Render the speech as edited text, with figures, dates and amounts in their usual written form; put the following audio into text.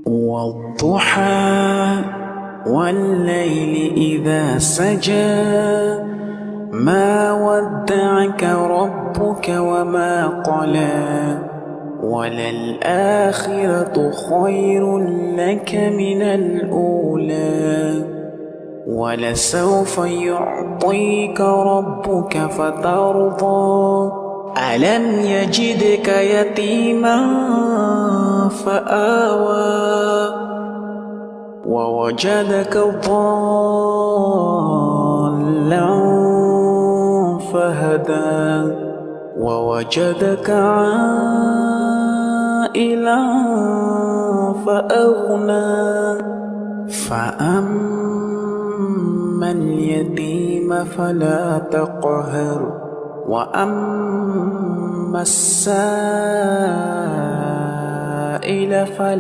والضحى والليل إذا سجى ما ودعك ربك وما قلى وللآخرة خير لك من الأولى ولسوف يعطيك ربك فترضى ألم يجدك يتيما فآوى ووجدك ضالا فهدى ووجدك عائلا فأغنى فأما اليتيم فلا تقهر وأما السائل فلا